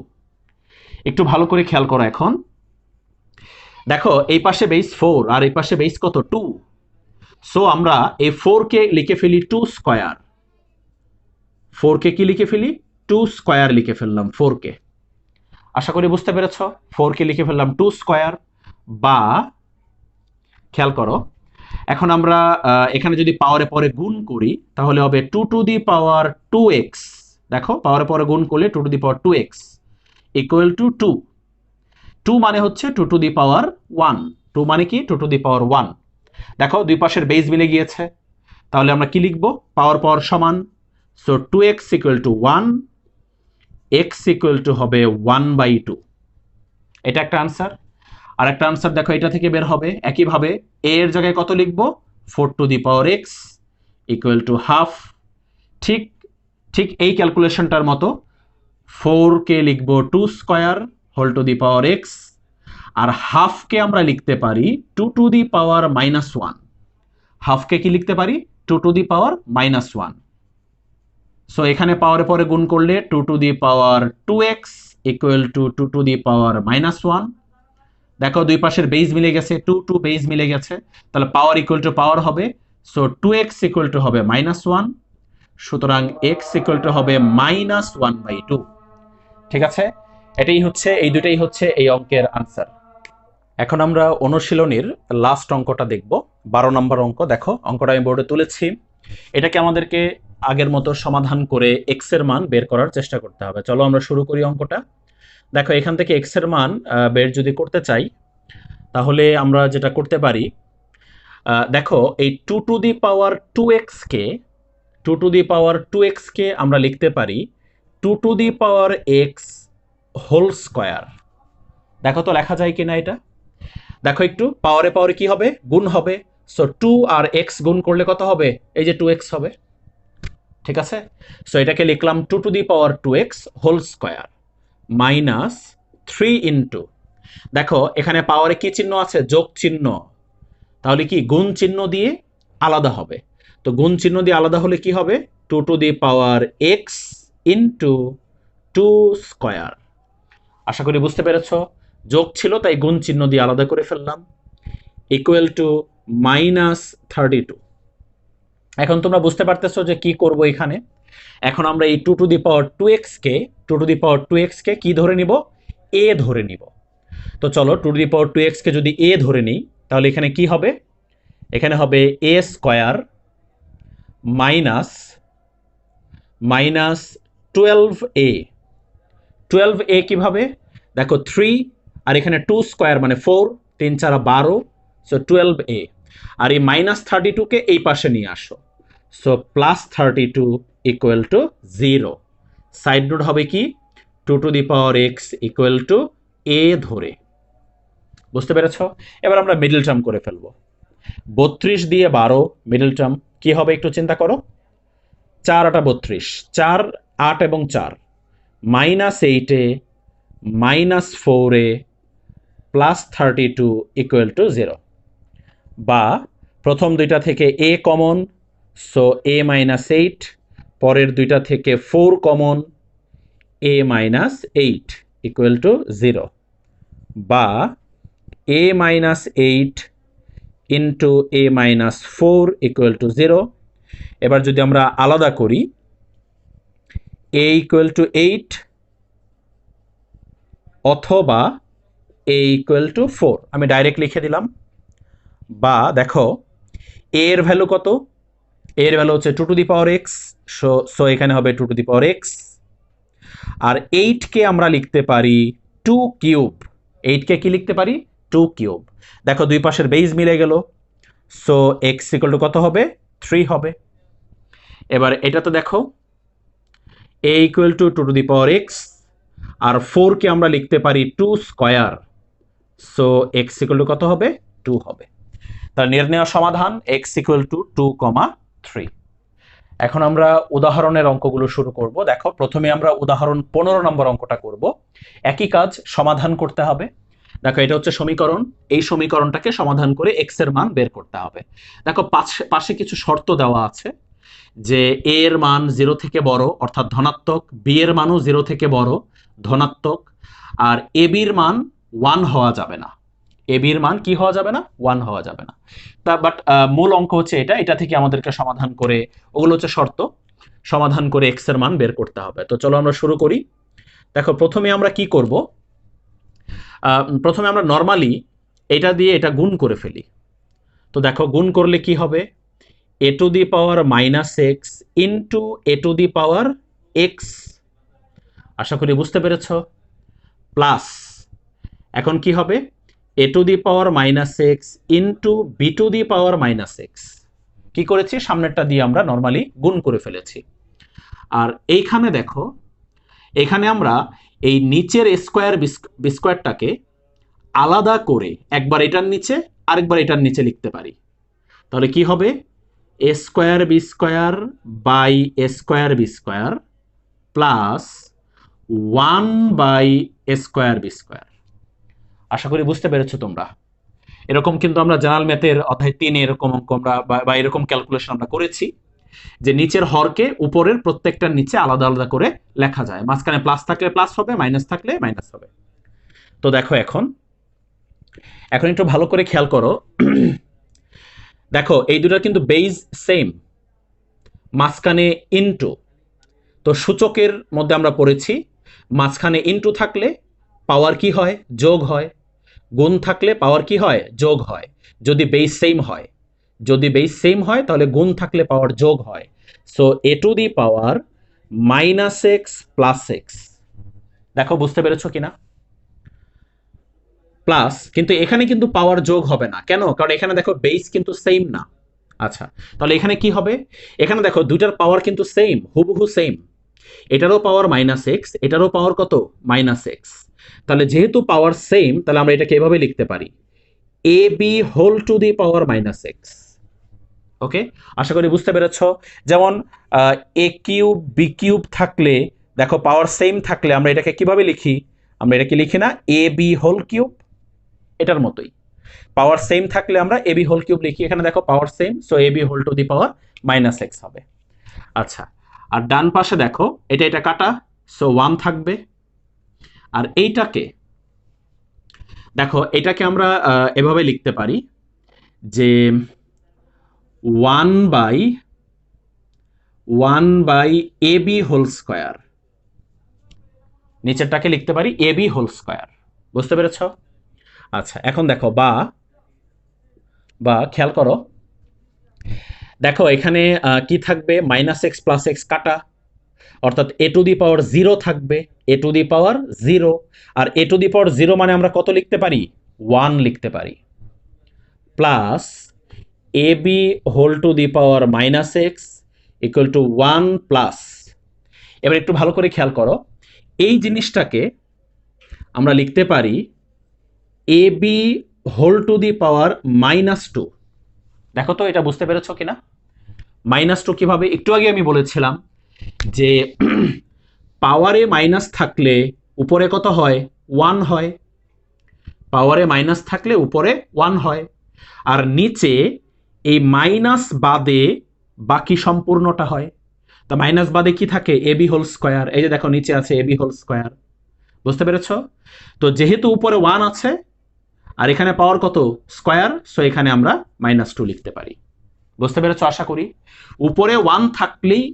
একটু ভালো করে খেয়াল করো। এখন দেখো এই পাশে বেস 4 আর এই পাশে বেস কত, 2। সো আমরা এই 4 কে লিখে ফেলি 2 স্কয়ার। 4 কে কি লিখে ফেলি, 2 স্কয়ার লিখে ফেললাম 4 কে। আশা করি বুঝতে পেরেছ। 4 কে লিখে ফেললাম 2 স্কয়ার, বা খেয়াল করো এখন আমরা এখানে যদি পাওয়ারে পরে গুণ করি, তাহলে হবে 2 টু দি পাওয়ার 2x। দেখো পাওয়ারে পরে গুণ করলে 2 to the power 2x equal to 2। 2 মানে হচ্ছে 2 টু দি পাওয়ার 1। 2 মানে কি, 2 টু দি পাওয়ার 1। দেখো দুই পাশের বেস মিলে গিয়েছে, তাহলে আমরা কি লিখব, পাওয়ার পাওয়ার সমান। So 2x equal to 1, x equal two হবে 1/2। এটা একটা আনসার। আর একটা আনসার দেখো এটা থেকে বের হবে একইভাবে, a এর জায়গায় কত লিখব, 4 to the power x equal to half. ঠিক এই ক্যালকুলেশনটার মতো 4 কে লিখব 2 square whole to the power x, আর হাফ কে আমরা লিখতে পারি 2 টু দি পাওয়ার -1। হাফ কে কি লিখতে পারি, 2 টু দি পাওয়ার -1। সো এখানে পাওয়ারে পরে গুণ করলে 2 to the power 2x equal to 2 to the power -1। দেখো দুই পাশের বেস মিলে গেছে, 2 বেস মিলে গেছে, তাহলে পাওয়ার ইকুয়াল টু পাওয়ার হবে। সো 2x ইকুয়াল টু হবে -1, সুতরাং x ইকুয়াল টু হবে -1/2। ঠিক আছে, এটাই হচ্ছে, এই দুটাই হচ্ছে এই অঙ্কের আনসার। এখন আমরা অনুশীলনীর লাস্ট অঙ্কটা দেখব, 12 নম্বর অঙ্ক। দেখো অঙ্কটা আমি বোর্ডে তুলেছি। এটাকে আমাদেরকে আগের মতো সমাধান করে এক্স এর মান বের করার চেষ্টা করতে হবে। চলো আমরা শুরু করি অঙ্কটা। দেখো এখান থেকে এক্স এর মান বের যদি করতে চাই, তাহলে আমরা যেটা করতে পারি, দেখো এই 2 to the power 2x-কে 2 to the পাওয়ার 2x-কে আমরা লিখতে পারি 2 to the power x whole square. দেখো তো লেখা যায় কিনা এটা। দেখো একটু পাওয়ারে পাওয়ারে কি হবে, গুণ হবে। সো 2 আর x গুণ করলে কত হবে, এই যে 2x হবে। ঠিক আছে, সো এটাকে লিখলাম 2 to the power 2x whole square minus 3 into, দেখো এখানে পাওয়ারে কি চিহ্ন আছে, যোগ চিহ্ন, তাহলে কি গুণ চিহ্ন দিয়ে আলাদা হবে। তো গুণ চিহ্ন দিয়ে আলাদা হলে কি হবে, 2 to the power x into 2 square. আশা করি বুঝতে পেরেছ, যোগ ছিল তাই গুণ চিহ্ন দিয়ে আলাদা করে ফেললাম, ইকুয়াল টু মাইনাস 32। এখন তোমরা বুঝতে পারতেছো যে কি করব এখানে। এখন আমরা এই 2 টু দি পাওয়ার 2x কে কি ধরে নিব, a ধরে নিব। তো চলো 2 টু দি পাওয়ার 2x কে যদি a ধরে নিই, তাহলে এখানে কি হবে, এখানে হবে a square minus minus 12a। 12a কিভাবে, দেখো 3 আর এখানে 2 স্কয়ার মানে 4, 3 4 12, সো 12a। আর এই মাইনাস 32কে এই পাশে নিয়ে আসো, so plus 32 equal to 0। Side note হবে কি, 2 to the power x equal two a ধরে। বুঝতে পেরেছ, এবার আমরা মিডল টার্ম করে ফেলবো। 32 দিয়ে 12 মিডল টার্ম কি হবে একটু চিন্তা করো, 4 8 32, 4 8 এবং 4, minus 8a minus 4a plus 32 equal to 0। বা প্রথম দুইটা থেকে a common, so a minus 8, পরের দুইটা থেকে 4 common, a minus 8 equal to 0। বা a minus 8 into a minus 4 equal to 0। এবার যদি আমরা আলাদা করি, a ইকুয়াল টু 8 অথবা a ইকুয়াল টু 4, আমি ডাইরেক্ট লিখে দিলাম। বা দেখো a এর ভ্যালু কত, a এর ভ্যালু হচ্ছে 2 to the power x, so এখানে হবে 2 টু দি পাওয়ার x। আর 8 কে আমরা লিখতে পারি 2 কিউব, 8 কে কি লিখতে পারি, 2 কিউব। দেখো দুই পাশের বেজ মিলে গেল, সো x ইকুয়াল টু কত হবে, 3 হবে। এবার এটা তো দেখো a equal to 2 to the power x, আর 4 কে আমরা লিখতে পারি 2 square, so x equal two কত হবে, 2 হবে। তার নির্ণয় সমাধান x ইকুয়াল টু 2, 3। এখন আমরা উদাহরণের অঙ্কগুলো শুরু করব। দেখো প্রথমে আমরা উদাহরণ 15 নম্বর অঙ্কটা করব। একই কাজ, সমাধান করতে হবে। দেখো এটা হচ্ছে সমীকরণ, এই সমীকরণটাকে সমাধান করে x এর মান বের করতে হবে। দেখো পাশে কিছু শর্ত দেওয়া আছে, যে a এর মান 0 থেকে বড় অর্থাৎ ধনাত্মক, b এর মানও 0 থেকে বড় ধনাত্মক, আর ab এর মান 1 হওয়া যাবে না। ab এর মান কি হওয়া যাবে না, 1 হওয়া যাবে না। তা বাট মূল অঙ্ক হচ্ছে এটা থেকে আমাদেরকে সমাধান করে, ওগুলো হচ্ছে শর্ত, সমাধান করে x এর মান বের করতে হবে। তো চলো আমরা শুরু করি। দেখো প্রথমে আমরা কি করব, প্রথমে আমরা নর্মালি এটা দিয়ে এটা গুণ করে ফেলি। তো দেখো গুণ করলে কি হবে, a to the power minus x into a to the power x. আশা করি বুঝতে পেরেছ। প্লাস এখন কি হবে, a to the power minus x into B to the power minus x. কি করেছি, সামনেরটা দিয়ে আমরা নর্মালি গুণ করে ফেলেছি। আর এইখানে দেখো, এখানে আমরা এই নিচের স্কোয়ার বি স্কোয়ারটাকে আলাদা করে একবার এটার নিচে আরেকবার এটার নিচে লিখতে পারি। তাহলে কি হবে, a square b square by a square b square plus 1 by a square b square. আশা করি বুঝতে পেরেছো তোমরা। এরকম কিন্তু আমরা জেনারেল ম্যাথের অধ্যায় 3 এরকম অঙ্ক আমরা বা এরকম ক্যালকুলেশন আমরা করেছি, যে নিচের হরকে উপরের প্রত্যেকটার নিচে আলাদা আলাদা করে লেখা যায়। মাঝখানে প্লাস থাকলে প্লাস হবে, মাইনাস থাকলে মাইনাস হবে। তো দেখো এখন একটু ভালো করে খেয়াল করো। দেখো এই দুটার কিন্তু বেজ সেম, মাঝখানে ইনটু। তো সূচকের মধ্যে আমরা পড়েছি মাঝখানে ইনটু থাকলে পাওয়ার কি হয়, যোগ হয়। গুণ থাকলে পাওয়ার কি হয়? যোগ হয়। যদি বেস সেম হয়, যদি বেস সেম হয় তাহলে গুণ থাকলে পাওয়ার যোগ হয়। So A to the power minus x plus x. দেখো বুঝতে পেরেছো কিনা? প্লাস, কিন্তু এখানে কিন্তু পাওয়ার যোগ হবে না। কেন? কারণ এখানে দেখো বেস কিন্তু সেম না। আচ্ছা, তাহলে এখানে কি হবে? এখানে দেখো দুইটার পাওয়ার কিন্তু সেম, হুবহু সেম। এটারও পাওয়ার মাইনাস এক্স, এটারও পাওয়ার কত? Minus x. তাহলে যেহেতু পাওয়ার সেম, তাহলে আমরা এটাকে এভাবে লিখতে পারি, a b whole to the power minus x. Okay, আশা করি বুঝতে পেরেছ। যেমন এ কিউব বি কিউব থাকলে, দেখো পাওয়ার সেম থাকলে আমরা এটাকে কিভাবে লিখি? আমরা এটাকে লিখি না এ বি হোল কিউব? এটার মতোই পাওয়ার সেম থাকলে আমরা এ বি হোল কিউব লিখি। এখানে দেখো power same, so a b whole to the power minus x হবে। আচ্ছা, আর ডান পাশে দেখো এটা এটা কাটা, সো 1 থাকবে। আর এইটাকে দেখো, এটাকে আমরা এভাবে লিখতে পারি যে 1 by a b whole square. নিচেরটাকে লিখতে পারি এ বি হোল স্কোয়ার। বুঝতে পেরেছ? আচ্ছা, এখন দেখো বা খেয়াল করো, দেখো এখানে কি থাকবে? মাইনাস এক্স প্লাস এক্স কাটা, অর্থাৎ এ টু দি পাওয়ার 0 থাকবে, এ to the power 0। R A to the power 0 মানে আমরা কত লিখতে পারি? 1 লিখতে পারি। Plus a b whole to the power minus x equal to 1 plus, এবার একটু ভালো করে খেয়াল করো, এই জিনিসটাকে আমরা লিখতে পারি a b whole to the power minus 2। দেখো তো এটা বুঝতে পেরেছো কিনা? মাইনাস 2 কিভাবে? একটু আগে আমি বলেছিলাম যে পাওয়ারে মাইনাস থাকলে উপরে কত হয়? 1 হয়। পাওয়ারে মাইনাস থাকলে উপরে 1 হয়। আর নিচে এই মাইনাস বাদে বাকি সম্পূর্ণটা হয়। তো মাইনাস বাদে কি থাকে? A b whole square. এই যে দেখো নিচে আছে এ বি হোল স্কোয়ার। বুঝতে পেরেছো? তো যেহেতু উপরে 1 আছে আর এখানে পাওয়ার কত? স্কোয়ার, সো এখানে আমরা -2 লিখতে পারি। বুঝতে পেরেছো আশা করি? উপরে 1 থাকলেই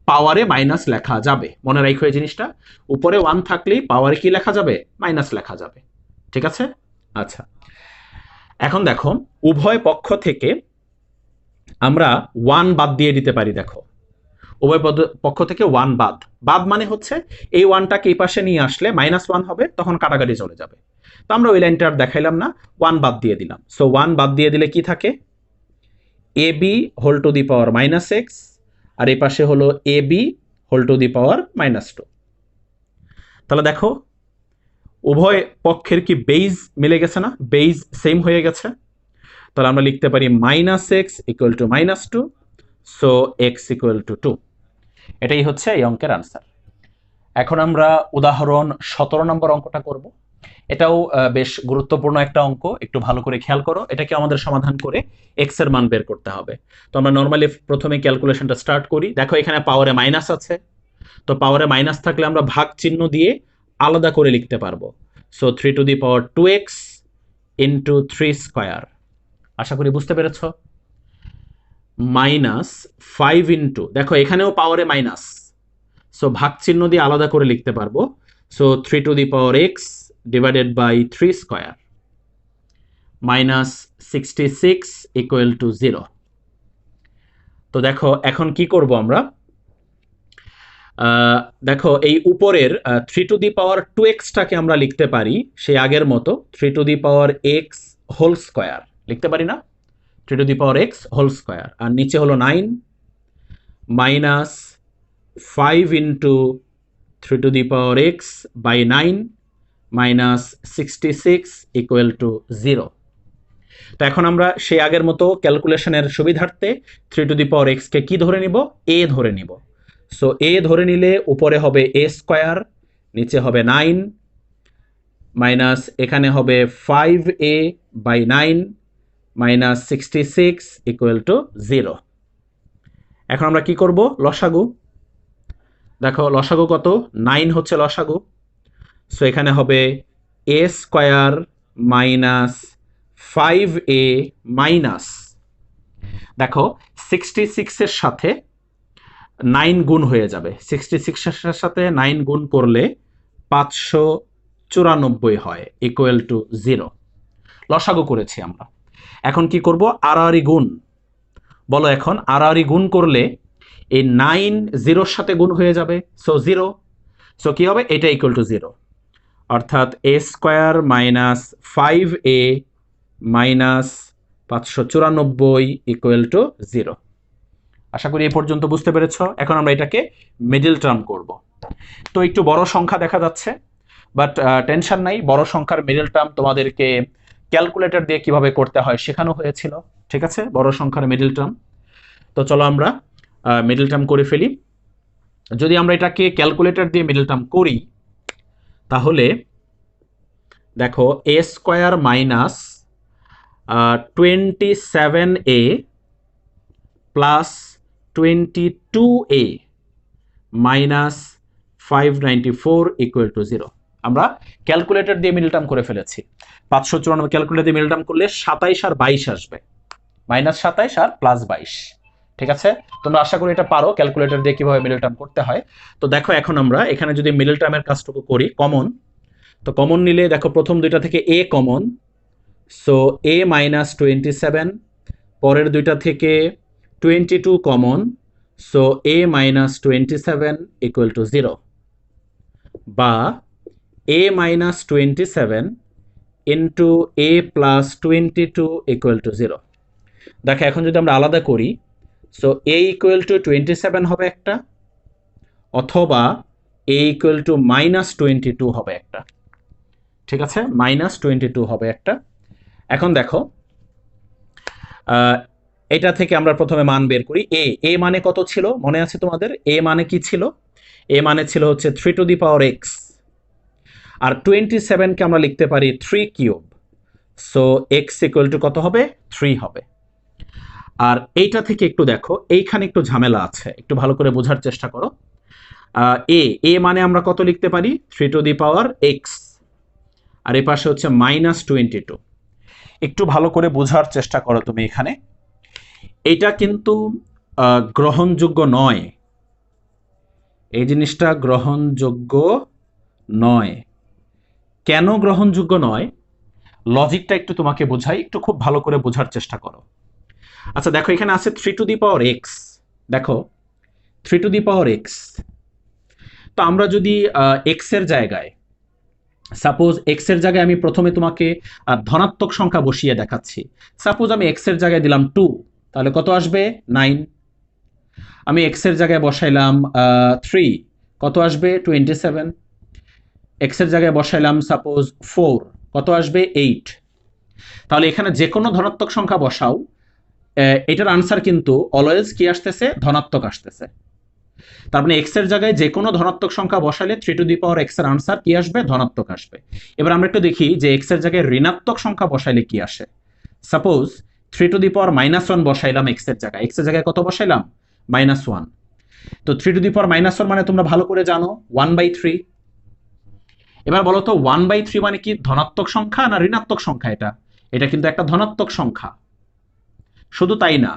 পাওয়ারে মাইনাস লেখা যাবে, মনে রাখো এই জিনিসটা। উপরে 1 থাকলেই পাওয়ারে কি লেখা যাবে? মাইনাস লেখা যাবে। ঠিক আছে? আচ্ছা, এখন দেখো উভয় পক্ষ থেকে আমরা 1 বাদ দিয়ে দিতে পারি। দেখো উভয় পক্ষ থেকে 1 বাদ, বাদ মানে হচ্ছে এই 1টাকে এই পাশে নিয়ে আসলে -1 হবে, তখন কাটাকাটি চলে যাবে। তো আমরা ওই লাইনটা আর দেখাইলাম না, 1 বাদ দিয়ে দিলাম। সো 1 বাদ দিয়ে দিলে কি থাকে? A b whole to the power minus x, আর এই পাশে হলো a b whole to the power -2। তাহলে দেখো উভয় পক্ষের কি বেইজ মিলে গেছে না? বেইজ সেম হয়ে গেছে। তাহলে আমরা লিখতে পারি -x equal to -2, so x equal to 2। এটাই হচ্ছে এই অঙ্কের আনসার। এখন আমরা উদাহরণ 17 নম্বর অঙ্কটা করব। এটাও বেশ গুরুত্বপূর্ণ একটা অঙ্ক, একটু ভালো করে খেয়াল করো। এটাকে আমাদের সমাধান করে x এর মান বের করতে হবে। তো আমরা নর্মালি প্রথমে ক্যালকুলেশনটা স্টার্ট করি। দেখো এখানে পাওয়ারে মাইনাস আছে, তো পাওয়ারে মাইনাস থাকলে আমরা ভাগ চিহ্ন দিয়ে আলাদা করে লিখতে পারবো। So 3 to the power 2x into 3 square. আশা করি বুঝতে পেরেছ। -5 ইন্টু, দেখো এখানেও পাওয়ারে মাইনাস, সো ভাগ চিহ্ন দিয়ে আলাদা করে লিখতে পারবো। So 3 to the power x divided by 3 square -66 equal to 0। তো দেখো এখন কি করব আমরা? দেখো এই উপরের 3 টু দি পাওয়ার 2x-টাকে আমরা লিখতে পারি সেই আগের মতো 3 to the power x whole square লিখতে পারি না? 3 to the power x whole square. আর নিচে হলো 9 -5 into 3 to the power x by 9 -66 equal to 0। তো এখন আমরা সেই আগের মতো ক্যালকুলেশনের সুবিধার্থে 3 টু দি পাওয়ার x কে কি ধরে নিব? a ধরে নিব। সো a ধরে নিলে উপরে হবে a স্কোয়ার, নিচে হবে 9 মাইনাস এখানে হবে 5a বাই 9 -66 ইকুয়াল টু 0। এখন আমরা কি করব? লসাগু। দেখো লসাগু কত? 9 হচ্ছে লসাগু। সো এখানে হবে a square minus 5a minus, দেখো 66 এর সাথে 9 গুণ হয়ে যাবে। 66 এর সাথে 9 গুণ করলে 594 হয় ইকুয়াল টু 0। লসাগু করেছি আমরা। এখন কি করব, আড়াআড়ি গুণ। বলো এখন আড়াআড়ি গুণ করলে এই 9 0-র সাথে গুণ হয়ে যাবে, সো 0। সো কি হবে, এটা ইকুয়াল টু 0, অর্থাৎ a square minus 5a minus 594 equal to 0। আশা করি এই পর্যন্ত বুঝতে পেরেছ। এখন আমরা এটাকে মিডল টার্ম করব। তো একটু বড় সংখ্যা দেখা যাচ্ছে, বাট টেনশন নাই, বড় সংখ্যার মিডল টার্ম তোমাদেরকে ক্যালকুলেটর দিয়ে কিভাবে করতে হয় শেখানো হয়েছিল। ঠিক আছে, বড় সংখ্যার মিডল টার্ম। তো চলো আমরা মিডল টার্ম করে ফেলি। যদি আমরা এটাকে ক্যালকুলেটর দিয়ে মিডল টার্ম করি, তাহলে দেখো a square minus 27a plus 22a minus 594 equal to 0। আমরা ক্যালকুলেটর দিয়ে মিডল টার্ম করে ফেলেছি। 594 ক্যালকুলেটর দিয়ে মিডল টার্ম করলে 27 আর 22 আসবে, মাইনাস 27 আর প্লাস 22। ঠিক আছে, তোমরা আশা করি এটা পারো ক্যালকুলেটর দিয়ে কিভাবে মিডল টার্ম করতে হয়। তো দেখো এখন আমরা এখানে যদি মিডল টার্মের কাজটুকু করি, কমন, তো কমন নিলে দেখো প্রথম দুইটা থেকে a common, so a minus 27, পরের দুইটা থেকে 22 common, so a minus 27 equal to 0, বা a minus 27 into a plus 22 equal to 0। দেখো এখন যদি আমরা আলাদা করি, সো a ইকুয়াল টু 27 হবে একটা, অথবা a ইকুয়াল টু মাইনাস 22 হবে একটা। ঠিক আছে, মাইনাস 22 হবে একটা। এখন দেখো এটা থেকে আমরা প্রথমে মান বের করি। a মানে কত ছিল মনে আছে তোমাদের? a মানে কি ছিল? a মানে ছিল হচ্ছে 3 টু দি পাওয়ার x, আর 27কে আমরা লিখতে পারি 3 cube, so x equal two কত হবে? 3 হবে। আর এইটা থেকে একটু দেখো, এইখানে একটু ঝামেলা আছে, একটু ভালো করে বোঝার চেষ্টা করো। a মানে আমরা কত লিখতে পারি? 3 টু দি পাওয়ার x, আর এ পাশে হচ্ছে মাইনাস 22। একটু ভালো করে বোঝার চেষ্টা করো তুমি এখানে। এটা কিন্তু গ্রহণযোগ্য নয়, এই জিনিসটা গ্রহণযোগ্য নয়। কেন গ্রহণযোগ্য নয়, লজিকটা একটু তোমাকে বোঝাই, একটু খুব ভালো করে বোঝার চেষ্টা করো। আচ্ছা দেখো এখানে আছে 3 টু দি পাওয়ার x, দেখো 3 টু দি পাওয়ার x। তো আমরা যদি x এর জায়গায়, সাপোজ x এর জায়গায় আমি প্রথমে তোমাকে ধনাত্মক সংখ্যা বসিয়ে দেখাচ্ছি। সাপোজ আমি x এর জায়গায় দিলাম 2, তাহলে কত আসবে? 9। আমি x এর জায়গায় বসাইলাম 3, কত আসবে? 27। x এর জায়গায় বসাইলাম সাপোজ 4, কত আসবে? 8। তাহলে এখানে যে কোনো ধনাত্মক সংখ্যা বসাও, এটার আনসার কিন্তু অলওয়েজ কি আসতেছে? ধনাত্মক আসতেছে। তার মানে x এর জায়গায় যে কোনো ধনাত্মক সংখ্যা বসালে 3 টু দি পাওয়ার x এর আনসার কি আসবে? ধনাত্মক আসবে। এবার আমরা একটু দেখি যে x এর জায়গায় ঋণাত্মক সংখ্যা বসাইলে কি আসে। Suppose 3 to the power -1 বসাইলাম x এর জায়গায়, x এর জায়গায় কত বসাইলাম? -1। তো 3 টু দি পাওয়ার -1 মানে তোমরা ভালো করে জানো 1/3। এবার বলো তো 1/3 মানে কি ধনাত্মক সংখ্যা না ঋণাত্মক সংখ্যা? এটা কিন্তু একটা ধনাত্মক সংখ্যা। শুধু তাই না,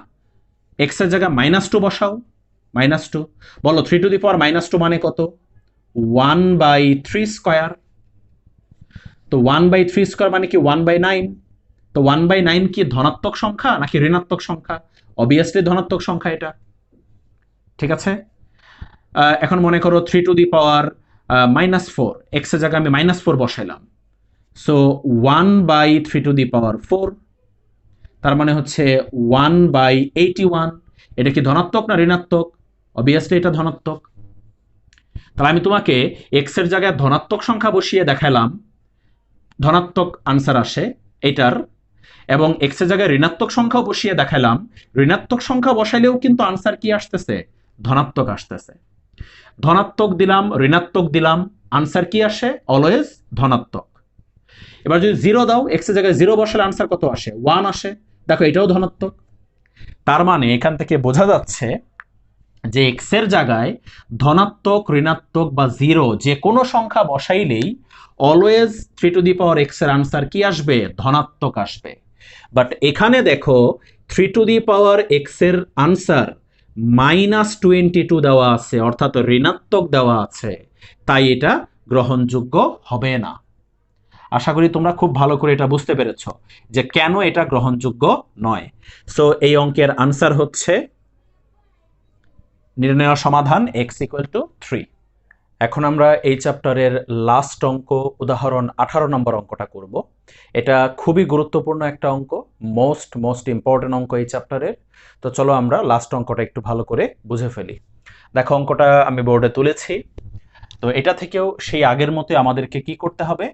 x এর জায়গায় -2 বসাও, -2। বলো 3 টু দি পাওয়ার -2 মানে কত? 1/3 স্কয়ার। তো 1/3 স্কয়ার মানে কি 1/9। তো 1/9 কি ধনাত্মক সংখ্যা নাকি ঋণাত্মক সংখ্যা? অবভিয়াসলি ধনাত্মক সংখ্যা এটা। ঠিক আছে, এখন মনে করো 3 টু দি পাওয়ার -4, x এর জায়গায় আমি -4 বসাইলাম, সো 1/3 টু দি পাওয়ার 4, তার মানে হচ্ছে 1/81। এটা কি ধনাত্মক না ঋণাত্মক? অবভিয়াসলি এটা ধনাত্মক। তাহলে আমি তোমাকে x এর জায়গায় ধনাত্মক সংখ্যা বসিয়ে দেখালাম, ধনাত্মক আনসার আসে এটার, এবং x এর জায়গায় ঋণাত্মক সংখ্যাও বসিয়ে দেখালাম, ঋণাত্মক সংখ্যা বসাইলেও কিন্তু আনসার কি আসতেছে? ধনাত্মক আসতেছে। ধনাত্মক দিলাম, ঋণাত্মক দিলাম, আনসার কি আসে? অলওয়েজ ধনাত্মক। এবার যদি 0 দাও, x এর জায়গায় 0 বসালে আনসার কত আসে? 1 আসে। দেখো এটাও ধনাত্মক। তার মানে এখান থেকে বোঝা যাচ্ছে যে x এর জায়গায় ধনাত্মক, ঋণাত্মক বা 0 যে কোনো সংখ্যা বসাইলেই always 3 to the power x এর আনসার কি আসবে? ধনাত্মক আসবে। বাট এখানে দেখো 3 টু দি পাওয়ার x এর আনসার -22 দেওয়া আছে, অর্থাৎ ঋণাত্মক দেওয়া আছে, তাই এটা গ্রহণযোগ্য হবে না। আশা করি তোমরা খুব ভালো করে এটা বুঝতে পেরেছো যে কেন এটা গ্রহণযোগ্য নয়। সো এই অঙ্কের আনসার হচ্ছে নির্ণয় সমাধান x = 3। এখন আমরা এই চ্যাপ্টারের লাস্ট অঙ্ক উদাহরণ 18 নম্বর অঙ্কটা করব। এটা খুবই গুরুত্বপূর্ণ একটা অঙ্ক, মোস্ট ইম্পর্টেন্ট অঙ্ক এই চ্যাপ্টারের। তো চলো আমরা লাস্ট অঙ্কটা একটু ভালো করে বুঝে ফেলি। দেখো অঙ্কটা আমি বোর্ডে তুলেছি। তো এটা থেকেও সেই আগের মতো আমাদেরকে কি করতে হবে,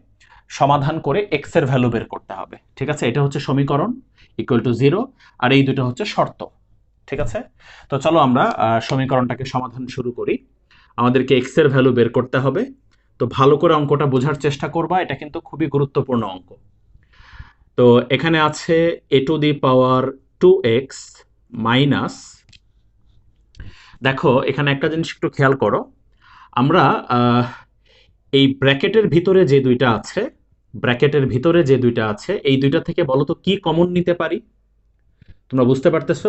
সমাধান করে x এর ভ্যালু বের করতে হবে। ঠিক আছে, এটা হচ্ছে সমীকরণ =0 আর এই দুটো হচ্ছে শর্ত। ঠিক আছে, তো চলো আমরা সমীকরণটাকে সমাধান শুরু করি। আমাদেরকে x এর ভ্যালু বের করতে হবে। তো ভালো করে অঙ্কটা বোঝার চেষ্টা করবা, এটা কিন্তু খুবই গুরুত্বপূর্ণ অঙ্ক। তো এখানে আছে a⁴ মাইনাস, দেখো এখানে একটা জিনিস একটু খেয়াল করো, আমরা এই ব্র্যাকেটের ভিতরে যে দুইটা আছে এই দুইটা থেকে বলো তো কি কমন নিতে পারি। তোমরা বুঝতে পারতেছো,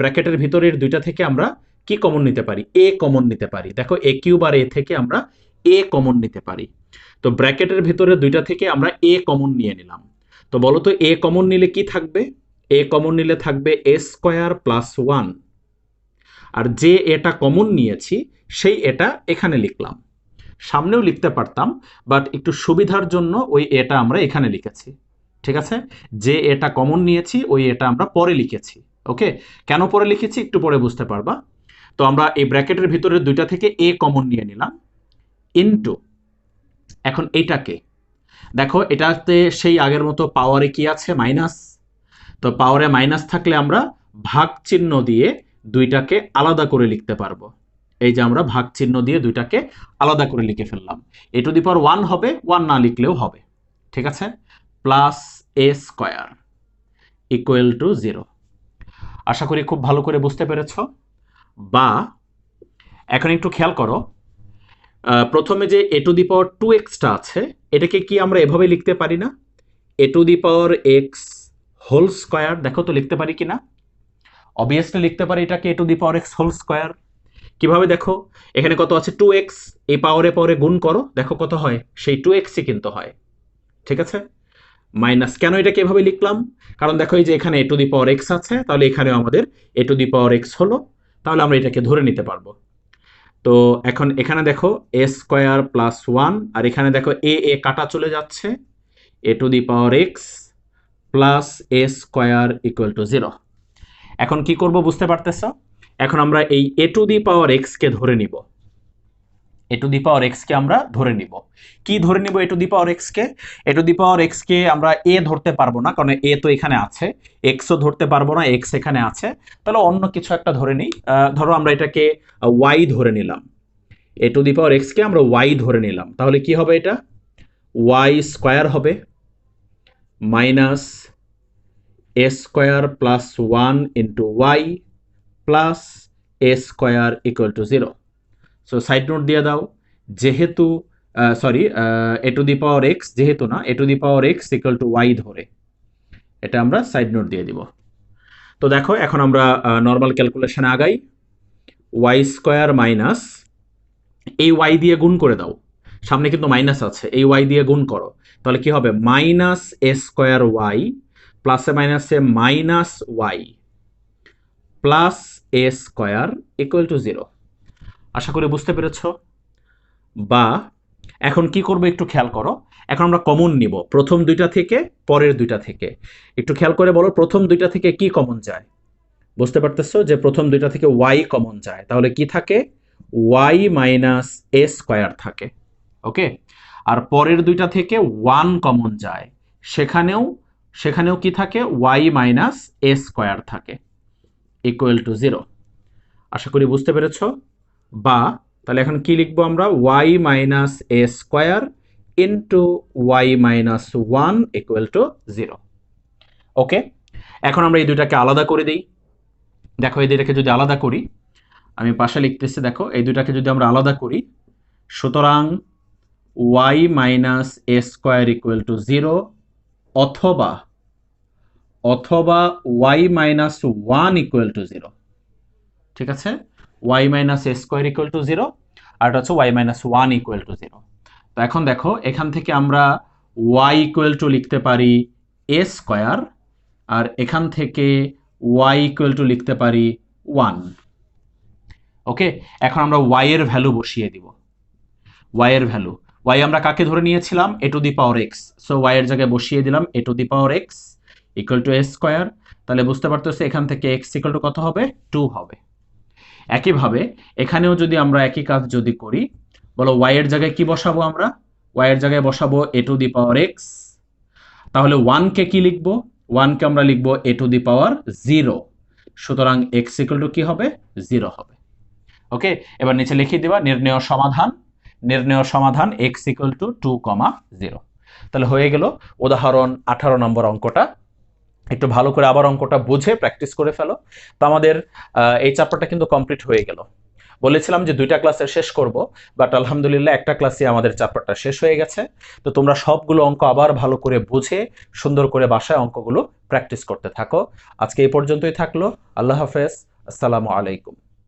ব্র্যাকেটের ভিতরের দুইটা থেকে আমরা কি কমন নিতে পারি, এ কমন নিতে পারি। দেখো a³ আর a থেকে আমরা এ কমন নিতে পারি। তো ব্র্যাকেটের ভিতরে দুইটা থেকে আমরা এ কমন নিয়ে নিলাম। তো বলো তো এ কমন নিলে কি থাকবে, এ কমন নিলে থাকবে a² + 1। আর যে এটা কমন নিয়েছি সেই এটা এখানে লিখলাম, সামনেও লিখতে পারতাম বাট একটু সুবিধার জন্য ওই এটা আমরা এখানে লিখেছি। ঠিক আছে, যে এটা কমন নিয়েছি ওই এটা আমরা পরে লিখেছি। ওকে, কেন পরে লিখেছি একটু পরে বুঝতে পারবা। তো আমরা এই ব্র্যাকেটের ভিতরে দুইটা থেকে এ কমন নিয়ে নিলাম, ইনটু এখন এইটাকে দেখো, এটাতে সেই আগের মতো পাওয়ারে কি আছে, মাইনাস। তো পাওয়ারে মাইনাস থাকলে আমরা ভাগ চিহ্ন দিয়ে দুইটাকে আলাদা করে লিখতে পারবো। এই যে আমরা ভাগ চিহ্ন দিয়ে দুইটাকে আলাদা করে লিখে ফেললাম। a⁴ হবে, 1 না লিখলেও হবে। ঠিক আছে, প্লাস a² = 0। আশা করি খুব ভালো করে বুঝতে পেরেছ। বা এখন একটু খেয়াল করো, প্রথমে যে a⁴ আছে এটাকে কি আমরা এভাবে লিখতে পারি না, a⁴x²। দেখো তো লিখতে পারি কিনা, অবভিয়াসলি লিখতে পারি এটাকে a⁴x²। কিভাবে দেখো, এখানে কত আছে 2x, এই পাওয়ারে গুণ করো, দেখো কত হয়, সেই 2xই কিন্তু হয়। ঠিক আছে, মাইনাস। কেন এটাকে এভাবে লিখলাম, কারণ দেখো এই যে এখানে a⁴x আছে, তাহলে এখানেও আমাদের a⁴x হলো, তাহলে আমরা এটাকে ধরে নিতে পারবো। তো এখন এখানে দেখো a² + 1 আর এখানে দেখো এ কাটা চলে যাচ্ছে, a⁴x + a² = 0। এখন কি করব বুঝতে পারতেছ, এখন আমরা এই a⁴x কে ধরে নিব। a⁴x কে আমরা ধরে নিব, কি ধরে নিব a⁴x কে, a⁴x কে আমরা a ধরতে পারবো না, কারণ a তো এখানে আছে, x ও ধরতে পারবো না, x এখানে আছে। তাহলে অন্য কিছু একটা ধরে নিই, ধরো আমরা এটাকে y ধরে নিলাম, a⁴x কে আমরা y ধরে নিলাম। তাহলে কি হবে, এটা y² হবে minus a² + 1 × y plus a² = 0। So side note দিয়ে দাও, যেহেতু a⁴x যেহেতু না, a⁴x = y ধরে, এটা আমরা সাইড নোট দিয়ে দিব। তো দেখো এখন আমরা নর্মাল ক্যালকুলেশনে আগাই, y² মাইনাস এই y দিয়ে গুণ করে দাও, সামনে কিন্তু মাইনাস আছে, এই y দিয়ে গুণ করো, তাহলে কি হবে মাইনাস a² প্লাসে মাইনাসে মাইনাস y প্লাস a² = 0। আশা করি বুঝতে পেরেছ। বা এখন কি করবো একটু খেয়াল করো, এখন আমরা কমন নিব প্রথম দুইটা থেকে পরের দুইটা থেকে। একটু খেয়াল করে বলো প্রথম দুইটা থেকে কি কমন যায়, বুঝতে পারতেছো যে প্রথম দুইটা থেকে y কমন যায়, তাহলে কি থাকে y - a² থাকে। ওকে, আর পরের দুইটা থেকে 1 কমন যায়, সেখানেও কি থাকে y - a² থাকে, = 0। আশা করি বুঝতে পেরেছো। বা তাহলে এখন কি লিখবো আমরা, y - a² × y - 1 = 0। ওকে, এখন আমরা এই দুইটাকে আলাদা করে দিই। দেখো এই দুইটাকে যদি আলাদা করি, আমি পাশে লিখতেছি, দেখো এই দুইটাকে যদি আমরা আলাদা করি, সুতরাং y - a² = 0 অথবা y - 1 = 0। ঠিক আছে, y - a² = 0 আর এটা হচ্ছে y - 1 = 0। তো এখন দেখো এখান থেকে আমরা ওয়াই ইকুয়াল টু লিখতে পারি এ স্কোয়ার, আর এখান থেকে ওয়াই ইকুয়াল টু লিখতে পারি 1। ওকে, এখন আমরা ওয়াই এর ভ্যালু বসিয়ে দিব। ওয়াই এর ভ্যালু, ওয়াই আমরা কাকে ধরে নিয়েছিলাম? A to the power x. So y এর জায়গায় বসিয়ে দিলাম a to the power x equal to a square. তাহলে বুঝতে পারতেছি এখান থেকে এক্স ইকুয়াল টু কত হবে? 2 হবে। একইভাবে এখানেও যদি আমরা একই কাজ যদি করি, বলো ওয়াই এর জায়গায় কি বসাবো আমরা? ওয়াই এর জায়গায় বসাবো এ টু দি পাওয়ার এক্স। তাহলে 1 কে কি লিখবো? 1 কে আমরা লিখবো এ টু দি পাওয়ার 0। সুতরাং এক্স ইকুয়াল টু কি হবে? 0 হবে। ওকে, এবার নিচে লিখিয়ে দিবা নির্ণেয় সমাধান। নির্ণেয় সমাধান এক্স ইকুয়াল টু 2,0। তাহলে হয়ে গেল উদাহরণ 18 নম্বর অঙ্কটা। একটু ভালো করে আবার অঙ্কটা বুঝে প্র্যাকটিস করে ফেলো। তো আমাদের এই চ্যাপ্টারটা কিন্তু কমপ্লিট হয়ে গেল। বলেছিলাম যে 2টা ক্লাসে শেষ করব, বাট আলহামদুলিল্লাহ একটা ক্লাসে আমাদের চ্যাপ্টারটা শেষ হয়ে গেছে। তো তোমরা সবগুলো অঙ্ক আবার ভালো করে বুঝে সুন্দর করে বাসায় অঙ্কগুলো প্র্যাকটিস করতে থাকো। আজকে এই পর্যন্তই থাকলো। আল্লাহ হাফেজ, আসসালামু আলাইকুম।